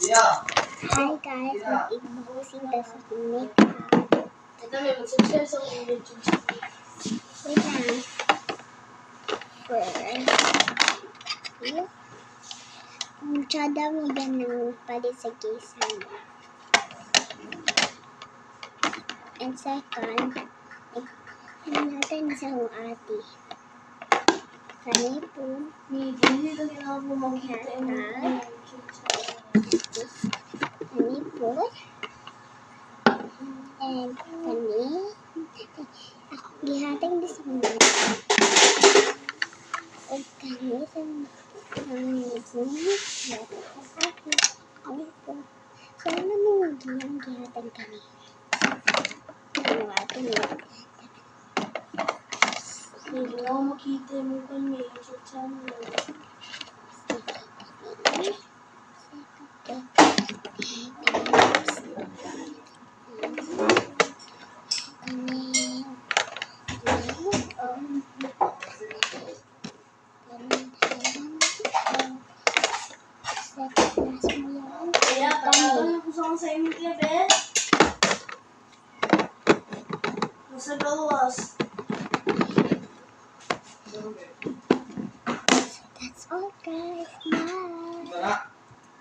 Hi guys, mag-unboxing tayo sa clinic. Ito may mag-subscribe sa akong YouTube channel. Wait lang. First, yung tsada mo yan ng palit sa kisan. And second, natin sa ate. Kanipon, Dito ginawa mo makita yung YouTube channel. kanipon, and ako gihatag din sa mga o kani sa kanipon, kanipon. Sana mga gihatag kami. Ano ate niya? Hindi ako makita yung may YouTube channel. Kaya, tatawa ko sa assignment niya, be. Nasa gawas. That's all guys.